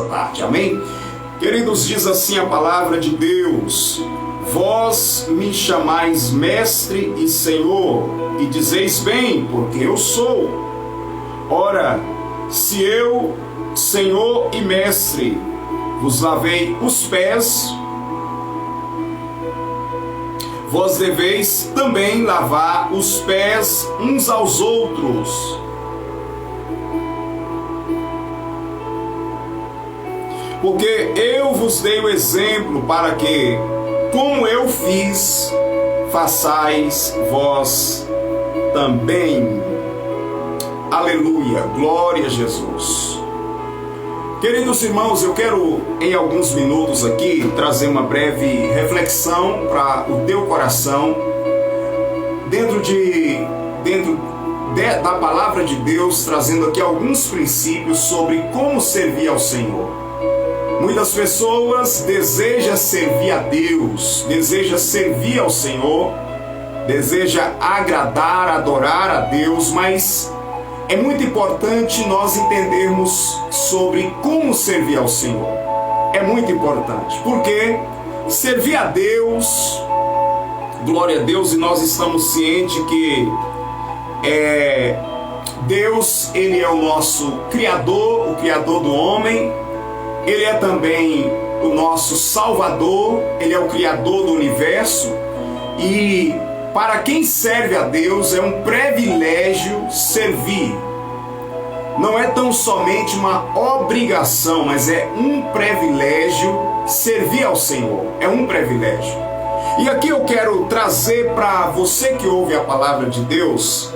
tarde, amém? Queridos, diz assim a palavra de Deus: vós me chamais mestre e senhor, e dizeis bem, porque eu sou. Ora, se eu, senhor e mestre, vos lavei os pés, vós deveis também lavar os pés uns aos outros. Porque eu vos dei o exemplo para que, como eu fiz, façais vós também. Aleluia, glória a Jesus. Queridos irmãos, eu quero em alguns minutos aqui trazer uma breve reflexão para o teu coração dentro da palavra de Deus, trazendo aqui alguns princípios sobre como servir ao Senhor. Muitas pessoas desejam servir a Deus, desejam servir ao Senhor, desejam agradar, adorar a Deus, mas é muito importante nós entendermos sobre como servir ao Senhor. É muito importante, porque servir a Deus, glória a Deus, e nós estamos cientes que Deus, Ele é o nosso Criador, o Criador do homem. Ele é também o nosso Salvador, Ele é o Criador do universo. E para quem serve a Deus é um privilégio servir. Não é tão somente uma obrigação, mas é um privilégio servir ao Senhor. É um privilégio. E aqui eu quero trazer para você que ouve a palavra de Deus,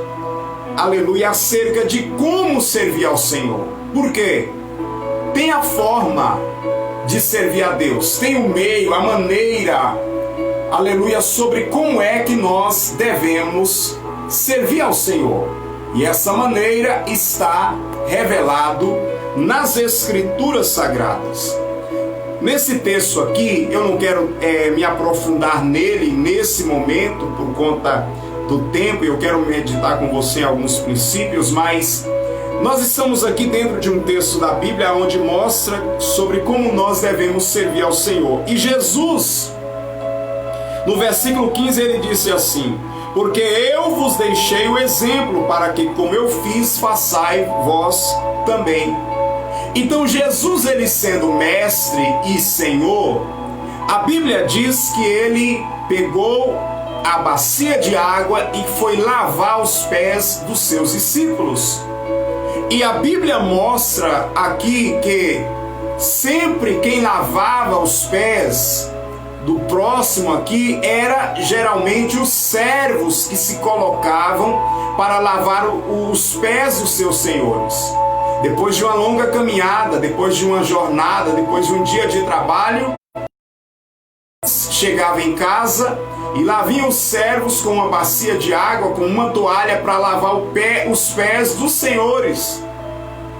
aleluia, acerca de como servir ao Senhor. Por quê? Tem a forma de servir a Deus, tem o meio, a maneira, aleluia, sobre como é que nós devemos servir ao Senhor. E essa maneira está revelado nas Escrituras Sagradas. Nesse texto aqui, eu não quero me aprofundar nele nesse momento, por conta do tempo, eu quero meditar com você em alguns princípios, mas nós estamos aqui dentro de um texto da Bíblia onde mostra sobre como nós devemos servir ao Senhor. E Jesus, no versículo 15, ele disse assim: porque eu vos deixei o exemplo para que, como eu fiz, façais vós também. Então Jesus, ele sendo mestre e Senhor, a Bíblia diz que ele pegou a bacia de água e foi lavar os pés dos seus discípulos. E a Bíblia mostra aqui que sempre quem lavava os pés do próximo aqui era geralmente os servos que se colocavam para lavar os pés dos seus senhores. Depois de uma longa caminhada, depois de uma jornada, depois de um dia de trabalho, chegava em casa e lá vinham os servos com uma bacia de água, com uma toalha para lavar os pés dos senhores.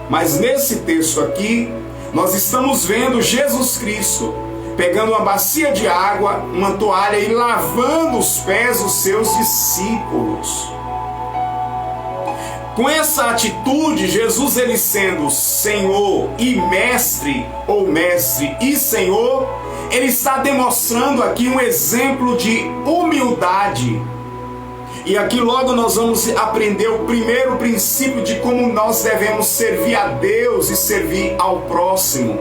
Mas nesse texto aqui, nós estamos vendo Jesus Cristo pegando uma bacia de água, uma toalha e lavando os pés dos seus discípulos. Com essa atitude, Jesus, ele sendo Senhor e mestre, ou mestre e Senhor, ele está demonstrando aqui um exemplo de humildade. E aqui logo nós vamos aprender o primeiro princípio de como nós devemos servir a Deus e servir ao próximo.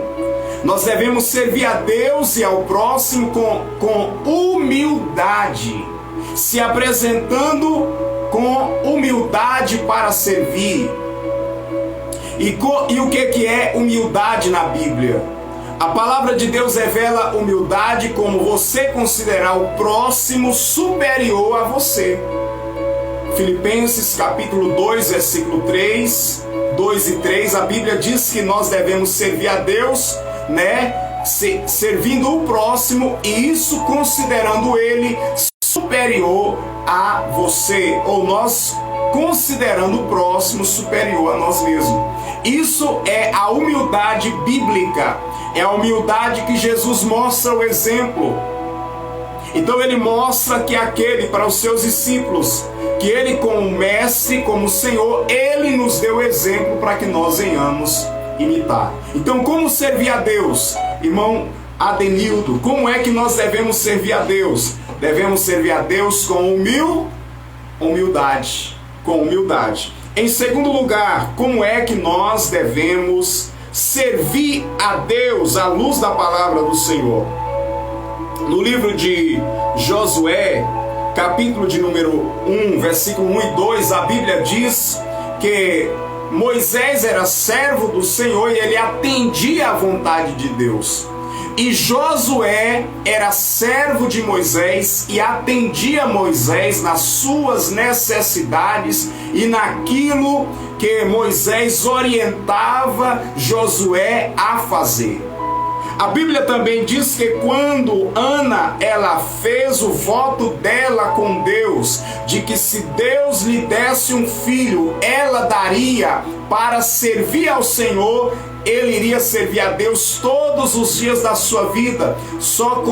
Nós devemos servir a Deus e ao próximo com humildade, se apresentando com humildade para servir. E o que é humildade na Bíblia? A palavra de Deus revela humildade como você considerar o próximo superior a você. Filipenses capítulo 2, versículo 3, 2 e 3, a Bíblia diz que nós devemos servir a Deus, servindo o próximo, e isso considerando ele superior a você, ou nós considerando o próximo superior a nós mesmos. Isso é a humildade bíblica, é a humildade que Jesus mostra o exemplo. Então ele mostra que aquele, para os seus discípulos, que ele como mestre, como Senhor, ele nos deu exemplo para que nós venhamos imitar. Então, como servir a Deus? Irmão Adenildo, como é que nós devemos servir a Deus? Devemos servir a Deus com humildade. Com humildade. Em segundo lugar, como é que nós devemos servir a Deus à luz da palavra do Senhor? No livro de Josué, capítulo de número 1, versículo 1 e 2, a Bíblia diz que Moisés era servo do Senhor e ele atendia à vontade de Deus. E Josué era servo de Moisés e atendia Moisés nas suas necessidades e naquilo que Moisés orientava Josué a fazer. A Bíblia também diz que quando Ana, ela fez o voto dela com Deus, de que se Deus lhe desse um filho, ela daria para servir ao Senhor, ele iria servir a Deus todos os dias da sua vida. Só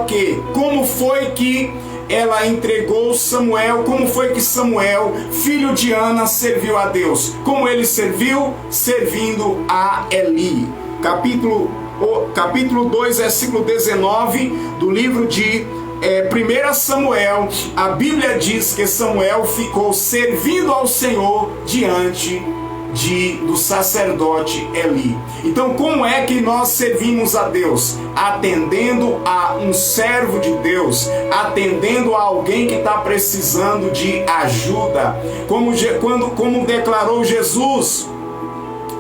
que como foi que ela entregou Samuel? Como foi que Samuel, filho de Ana, serviu a Deus? Como ele serviu? Servindo a Eli. Capítulo 2, versículo 19 do livro de 1 Samuel, a Bíblia diz que Samuel ficou servindo ao Senhor diante do sacerdote Eli. Então, como é que nós servimos a Deus? Atendendo a um servo de Deus, atendendo a alguém que está precisando de ajuda, como declarou Jesus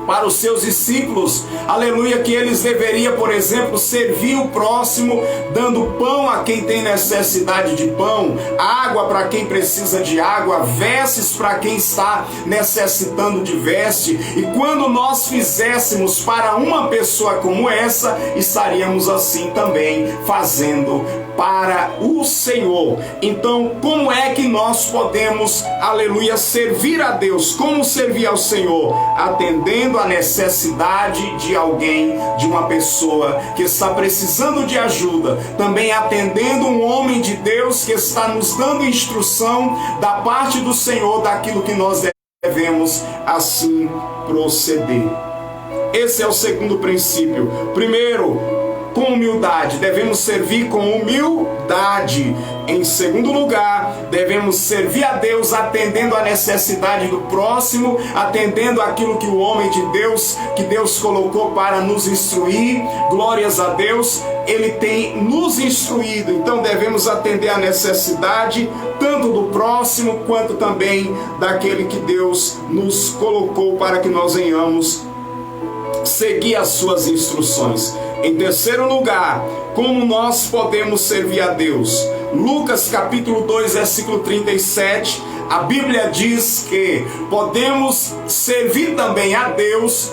para os seus discípulos, aleluia, que eles deveriam, por exemplo, servir o próximo, dando pão a quem tem necessidade de pão, água para quem precisa de água, vestes para quem está necessitando de veste. E quando nós fizéssemos para uma pessoa como essa, estaríamos assim também fazendo para o Senhor. Então, como é que nós podemos, aleluia, servir a Deus? Como servir ao Senhor? Atendendo a necessidade de alguém, de uma pessoa que está precisando de ajuda, também atendendo um homem de Deus que está nos dando instrução da parte do Senhor daquilo que nós devemos assim proceder. Esse é o segundo princípio. Primeiro, com humildade, devemos servir com humildade. Em segundo lugar, devemos servir a Deus atendendo a necessidade do próximo, atendendo aquilo que o homem de Deus, que Deus colocou para nos instruir. Glórias a Deus, Ele tem nos instruído, então devemos atender a necessidade tanto do próximo quanto também daquele que Deus nos colocou para que nós venhamos seguir as suas instruções. Em terceiro lugar, como nós podemos servir a Deus? Lucas capítulo 2, versículo 37, a Bíblia diz que podemos servir também a Deus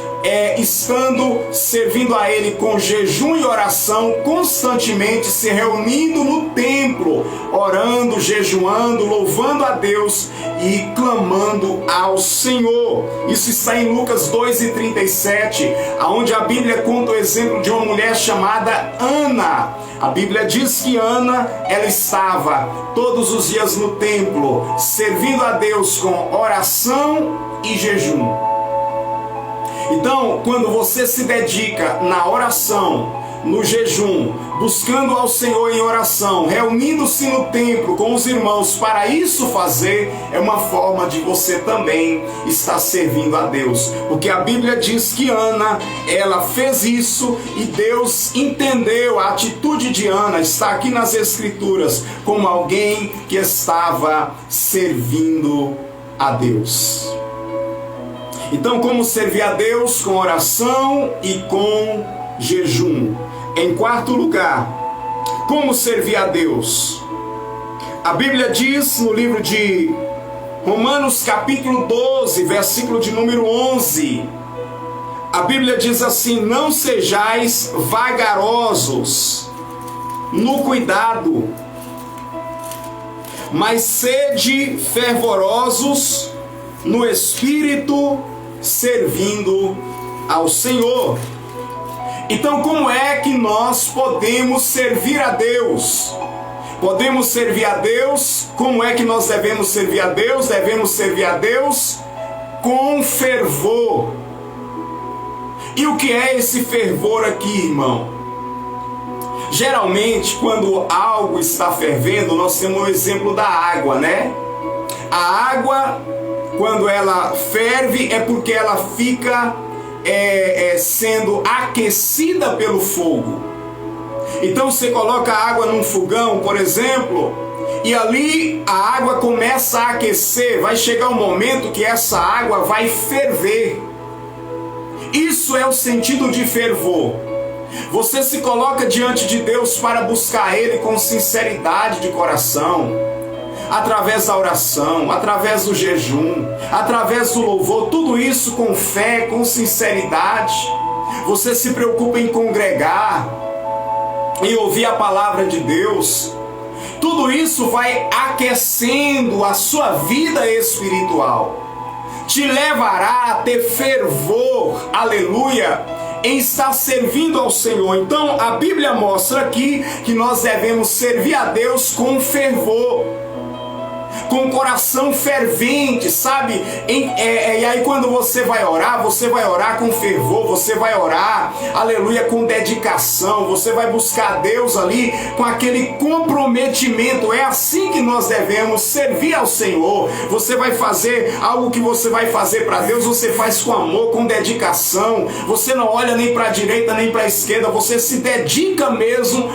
estando servindo a Ele com jejum e oração, constantemente se reunindo no templo, orando, jejuando, louvando a Deus e clamando ao Senhor. Isso está em Lucas 2:37, onde a Bíblia conta o exemplo de uma mulher chamada Ana. A Bíblia diz que Ana, ela estava todos os dias no templo, servindo a Deus com oração e jejum. Então, quando você se dedica na oração, no jejum, buscando ao Senhor em oração, reunindo-se no templo com os irmãos para isso fazer, é uma forma de você também estar servindo a Deus. Porque a Bíblia diz que Ana, ela fez isso e Deus entendeu a atitude de Ana, está aqui nas Escrituras, como alguém que estava servindo a Deus. Então, como servir a Deus? Com oração e com jejum. Em quarto lugar, como servir a Deus? A Bíblia diz no livro de Romanos capítulo 12, versículo de número 11. A Bíblia diz assim: não sejais vagarosos no cuidado, mas sede fervorosos no Espírito, servindo ao Senhor. Então, como é que nós podemos servir a Deus? Podemos servir a Deus. Como é que nós devemos servir a Deus? Devemos servir a Deus com fervor. E o que é esse fervor aqui, irmão? Geralmente, quando algo está fervendo, nós temos o exemplo da água, né? A água, quando ela ferve, é porque ela fica sendo aquecida pelo fogo. Então você coloca a água num fogão, por exemplo, e ali a água começa a aquecer. Vai chegar um momento que essa água vai ferver. Isso é o sentido de fervor. Você se coloca diante de Deus para buscar Ele com sinceridade de coração, através da oração, através do jejum, através do louvor, tudo isso com fé, com sinceridade. Você se preocupa em congregar e ouvir a palavra de Deus. Tudo isso vai aquecendo a sua vida espiritual, te levará a ter fervor, aleluia, em estar servindo ao Senhor. Então a Bíblia mostra aqui que nós devemos servir a Deus com fervor, com coração fervente, sabe? E aí quando você vai orar com fervor, você vai orar, aleluia, com dedicação, você vai buscar Deus ali com aquele comprometimento. É assim que nós devemos servir ao Senhor. Você vai fazer algo que você vai fazer para Deus, você faz com amor, com dedicação, você não olha nem para a direita nem para a esquerda, você se dedica mesmo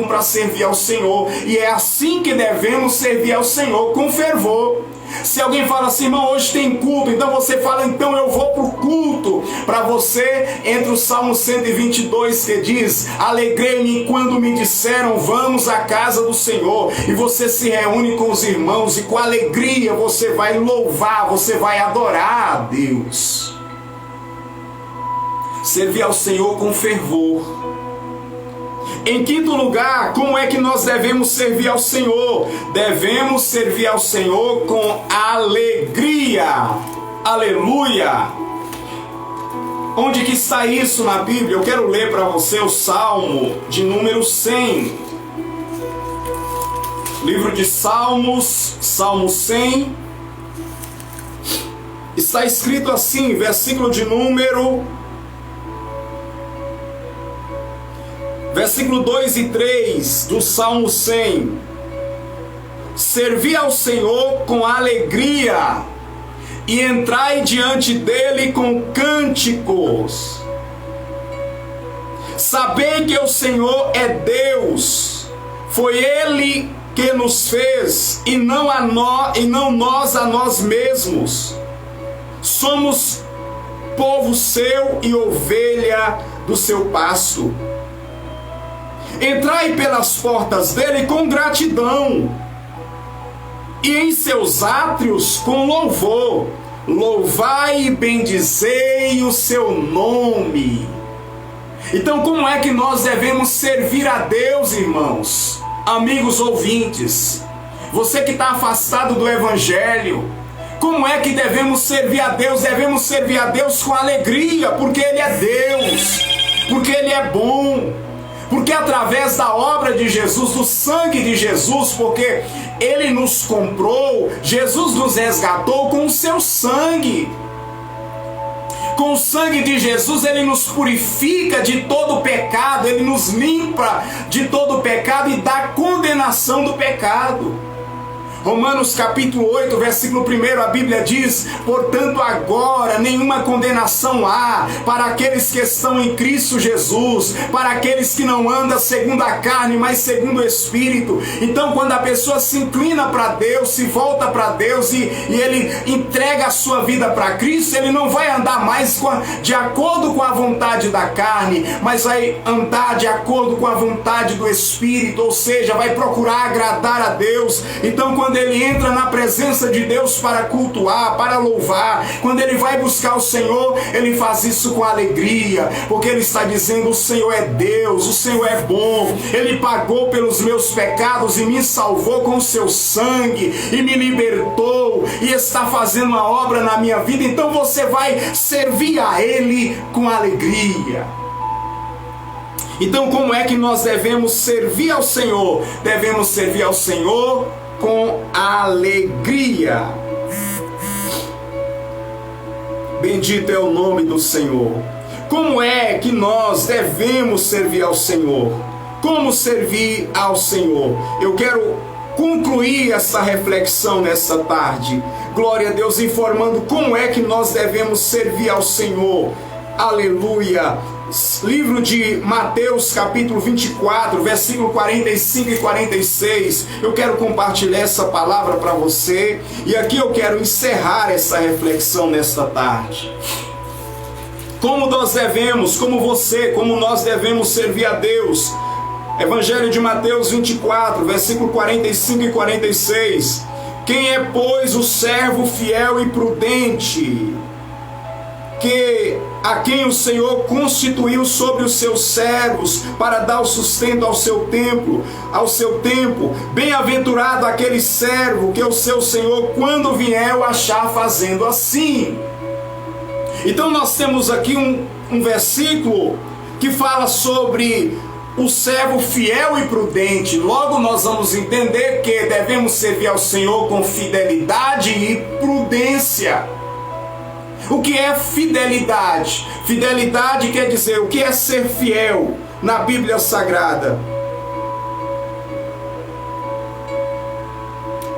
para servir ao Senhor. E é assim que devemos servir ao Senhor, com fervor. Se alguém fala assim, irmão, hoje tem culto, então você fala, então eu vou para o culto. Para você, entre o Salmo 122 que diz, alegrei-me quando me disseram, vamos à casa do Senhor. E você se reúne com os irmãos e com alegria você vai louvar, você vai adorar a Deus. Servir ao Senhor com fervor. Em quinto lugar, como é que nós devemos servir ao Senhor? Devemos servir ao Senhor com alegria. Aleluia! Onde que está isso na Bíblia? Eu quero ler para você o Salmo de número 100. Livro de Salmos, Salmo 100. Está escrito assim, versículo de número... Versículo 2 e 3 do Salmo 100. Servi ao Senhor com alegria e entrai diante dele com cânticos. Sabei que o Senhor é Deus, foi Ele que nos fez e não nós a nós mesmos. Somos povo seu e ovelha do seu pasto. Entrai pelas portas dele com gratidão, e em seus átrios com louvor. Louvai e bendizei o seu nome. Então, como é que nós devemos servir a Deus, irmãos? Amigos ouvintes, você que está afastado do Evangelho, como é que devemos servir a Deus? Devemos servir a Deus com alegria, porque Ele é Deus, porque Ele é bom. Porque através da obra de Jesus, do sangue de Jesus, porque Ele nos comprou, Jesus nos resgatou com o seu sangue. Com o sangue de Jesus, Ele nos purifica de todo pecado, Ele nos limpa de todo pecado e da condenação do pecado. Romanos capítulo 8, versículo 1, a Bíblia diz, portanto agora nenhuma condenação há para aqueles que estão em Cristo Jesus, para aqueles que não andam segundo a carne, mas segundo o Espírito. Então quando a pessoa se inclina para Deus, se volta para Deus e ele entrega a sua vida para Cristo, ele não vai andar mais de acordo com a vontade da carne, mas vai andar de acordo com a vontade do Espírito, ou seja, vai procurar agradar a Deus. Então quando ele entra na presença de Deus para cultuar, para louvar, quando ele vai buscar o Senhor, ele faz isso com alegria, porque ele está dizendo, o Senhor é Deus, o Senhor é bom, Ele pagou pelos meus pecados e me salvou com o seu sangue, e me libertou, e está fazendo uma obra na minha vida. Então você vai servir a Ele com alegria. Então como é que nós devemos servir ao Senhor? Devemos servir ao Senhor com alegria. Bendito é o nome do Senhor. Como é que nós devemos servir ao Senhor? Como servir ao Senhor? Eu quero concluir essa reflexão nessa tarde. Glória a Deus, informando como é que nós devemos servir ao Senhor. Aleluia. Livro de Mateus, capítulo 24, versículo 45 e 46. Eu quero compartilhar essa palavra para você. E aqui eu quero encerrar essa reflexão nesta tarde. Como nós devemos, como nós devemos servir a Deus. Evangelho de Mateus 24, versículo 45 e 46. Quem é, pois, o servo fiel e prudente, a quem o Senhor constituiu sobre os seus servos para dar o sustento ao seu tempo? Bem-aventurado aquele servo que o seu Senhor, quando vier, o achar fazendo assim. Então nós temos aqui um versículo que fala sobre o servo fiel e prudente. Logo nós vamos entender que devemos servir ao Senhor com fidelidade e prudência. O que é fidelidade? Fidelidade quer dizer, o que é ser fiel na Bíblia Sagrada?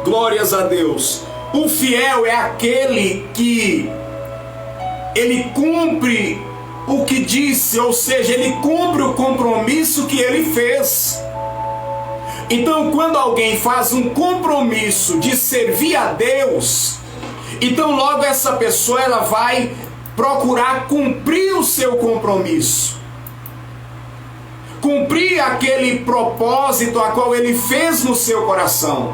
Glórias a Deus. O fiel é aquele que ele cumpre o que disse, ou seja, ele cumpre o compromisso que ele fez. Então, quando alguém faz um compromisso de servir a Deus, então logo essa pessoa ela vai procurar cumprir o seu compromisso, cumprir aquele propósito a qual ele fez no seu coração.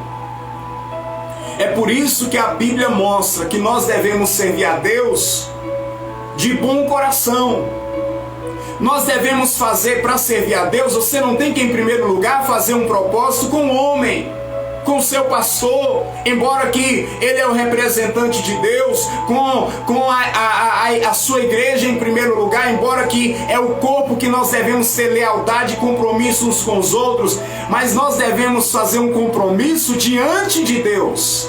É por isso que a Bíblia mostra que nós devemos servir a Deus de bom coração. Nós devemos fazer, para servir a Deus, você não tem que em primeiro lugar fazer um propósito com o homem, com o seu pastor, embora que ele é o representante de Deus, com a sua igreja em primeiro lugar, embora que é o corpo que nós devemos ter lealdade e compromisso uns com os outros, mas nós devemos fazer um compromisso diante de Deus.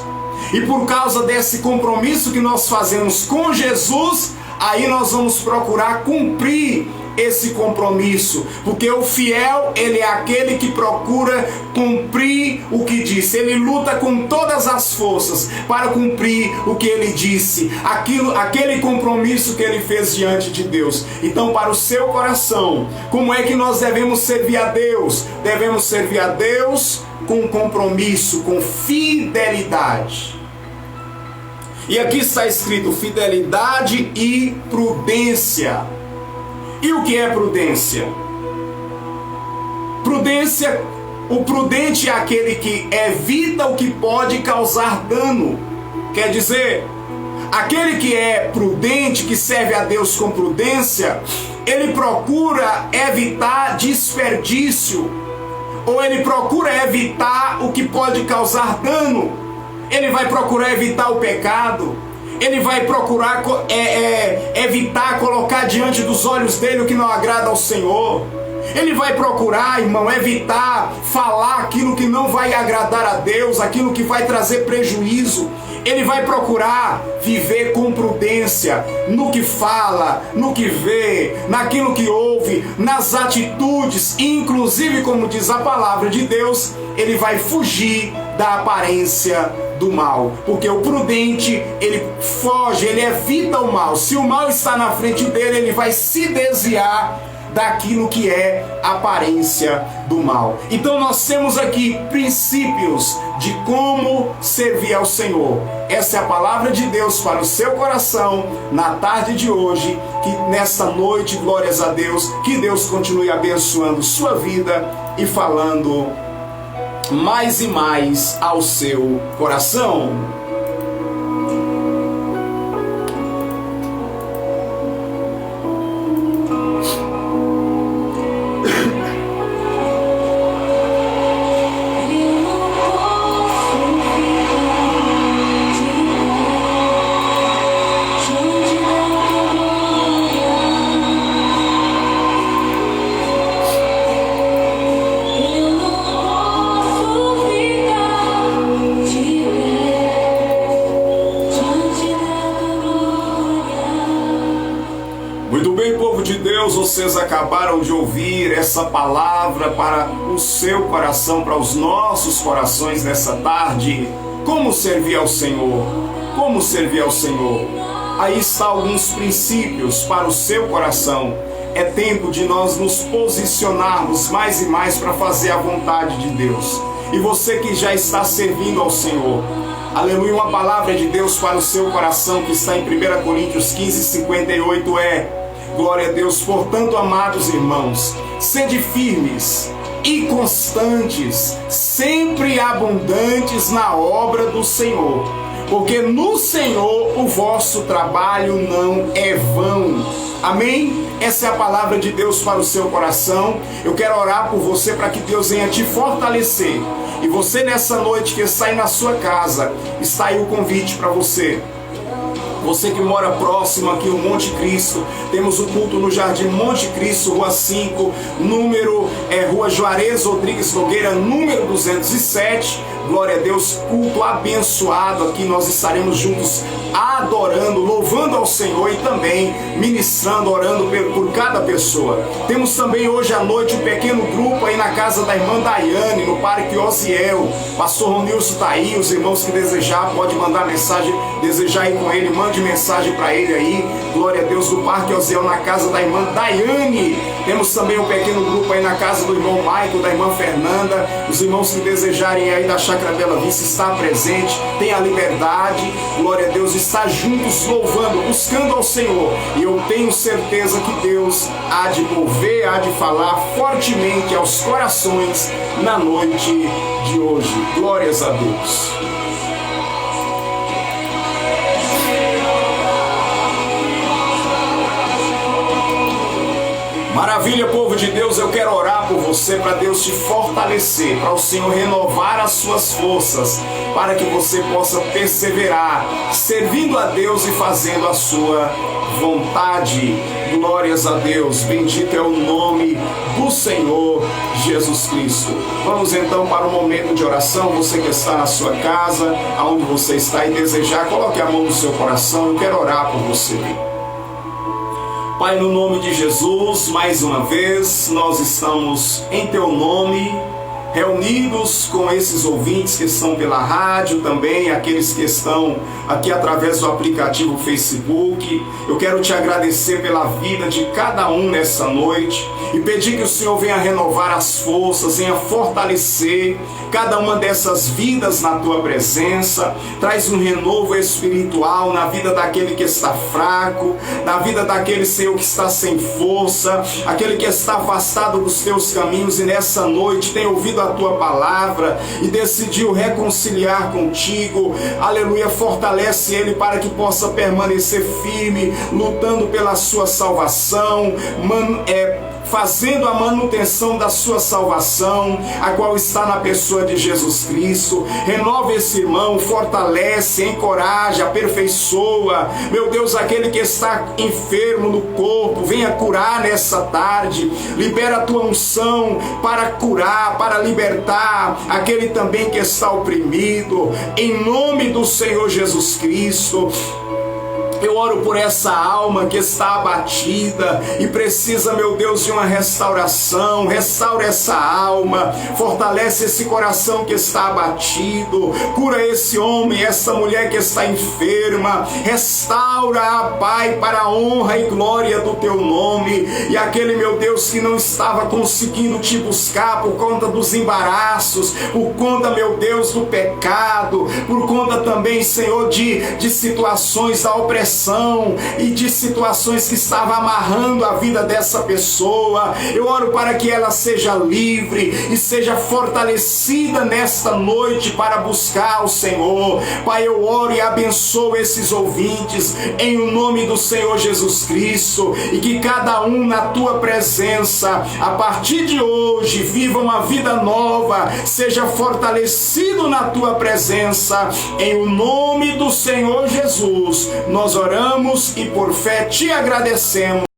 E por causa desse compromisso que nós fazemos com Jesus, aí nós vamos procurar cumprir esse compromisso, porque o fiel, ele é aquele que procura cumprir o que disse, ele luta com todas as forças para cumprir o que ele disse, aquele compromisso que ele fez diante de Deus. Então, para o seu coração, como é que nós devemos servir a Deus? Devemos servir a Deus com compromisso, com fidelidade. E aqui está escrito fidelidade e prudência. E o que é prudência? Prudência, o prudente é aquele que evita o que pode causar dano. Quer dizer, aquele que é prudente, que serve a Deus com prudência, ele procura evitar desperdício, ou ele procura evitar o que pode causar dano. Ele vai procurar evitar o pecado. Ele vai procurar evitar colocar diante dos olhos dele o que não agrada ao Senhor. Ele vai procurar, irmão, evitar falar aquilo que não vai agradar a Deus, aquilo que vai trazer prejuízo. Ele vai procurar viver com prudência no que fala, no que vê, naquilo que ouve, nas atitudes, inclusive, como diz a palavra de Deus, ele vai fugir da aparência do mal, porque o prudente, ele foge, ele evita o mal. Se o mal está na frente dele, ele vai se desviar daquilo que é aparência do mal. Então nós temos aqui princípios de como servir ao Senhor. Essa é a palavra de Deus para o seu coração na tarde de hoje, que nesta noite, glórias a Deus, que Deus continue abençoando sua vida e falando mais e mais ao seu coração. acabaram de ouvir essa palavra para o seu coração, para os nossos corações nessa tarde. Como servir ao Senhor? Como servir ao Senhor? Aí está alguns princípios para o seu coração. É tempo de nós nos posicionarmos mais e mais para fazer a vontade de Deus. E você que já está servindo ao Senhor, aleluia, uma palavra de Deus para o seu coração que está em 1 Coríntios 15:58 glória a Deus. Portanto, amados irmãos, sede firmes e constantes, sempre abundantes na obra do Senhor, porque no Senhor o vosso trabalho não é vão. Amém? Essa é a palavra de Deus para o seu coração. Eu quero orar por você para que Deus venha te fortalecer. E você nessa noite que está aí na sua casa, está aí o convite para você. Você que mora próximo aqui no Monte Cristo, temos o culto no Jardim Monte Cristo, Rua 5, Rua Juarez Rodrigues Nogueira, número 207. Glória a Deus, culto abençoado aqui. Nós estaremos juntos adorando, louvando ao Senhor e também ministrando, orando por cada pessoa. Temos também hoje à noite um pequeno grupo aí na casa da irmã Daiane, no Parque Osiel. Pastor Ronilson está aí, os irmãos que desejar, pode mandar mensagem, desejar ir com ele, mande mensagem para ele aí. Glória a Deus, do Parque Osiel, na casa da irmã Daiane. Temos também um pequeno grupo aí na casa do irmão Michael, da irmã Fernanda. Os irmãos que desejarem aí da Chácara Bela Vista está presente, tem a liberdade, glória a Deus, está juntos louvando, buscando ao Senhor. E eu tenho certeza que Deus há de mover, há de falar fortemente aos corações na noite de hoje. Glórias a Deus. Maravilha, povo de Deus, eu quero orar por você para Deus te fortalecer, para o Senhor renovar as suas forças, para que você possa perseverar, servindo a Deus e fazendo a sua vontade. Glórias a Deus, bendito é o nome do Senhor Jesus Cristo. Vamos então para o momento de oração. Você que está na sua casa, aonde você está e desejar, coloque a mão no seu coração, eu quero orar por você. Pai, no nome de Jesus, mais uma vez, nós estamos em Teu nome, reunidos com esses ouvintes que estão pela rádio, também aqueles que estão aqui através do aplicativo Facebook. Eu quero te agradecer pela vida de cada um nessa noite e pedir que o Senhor venha renovar as forças, venha fortalecer cada uma dessas vidas na Tua presença. Traz um renovo espiritual na vida daquele que está fraco, na vida daquele, Senhor, que está sem força, aquele que está afastado dos Teus caminhos e nessa noite tem ouvido a Tua palavra e decidiu reconciliar contigo. Aleluia, fortalece ele para que possa permanecer firme, lutando pela sua salvação, fazendo a manutenção da sua salvação, a qual está na pessoa de Jesus Cristo. Renova esse irmão, fortalece, encoraja, aperfeiçoa. Meu Deus, aquele que está enfermo no corpo, venha curar nessa tarde. Libera a tua unção para curar, para libertar aquele também que está oprimido. Em nome do Senhor Jesus Cristo. Eu oro por essa alma que está abatida e precisa, meu Deus, de uma restauração. Restaura essa alma, fortalece esse coração que está abatido, cura esse homem, essa mulher que está enferma. Restaura, Pai, para a honra e glória do Teu nome. E aquele, meu Deus, que não estava conseguindo te buscar por conta dos embaraços, por conta, meu Deus, do pecado, por conta também, Senhor, de situações da opressão e de situações que estavam amarrando a vida dessa pessoa. Eu oro para que ela seja livre e seja fortalecida nesta noite para buscar o Senhor. Pai, eu oro e abençoo esses ouvintes em o nome do Senhor Jesus Cristo, e que cada um na Tua presença, a partir de hoje, viva uma vida nova, seja fortalecido na Tua presença, em o nome do Senhor Jesus. Nós oramos e por fé te agradecemos.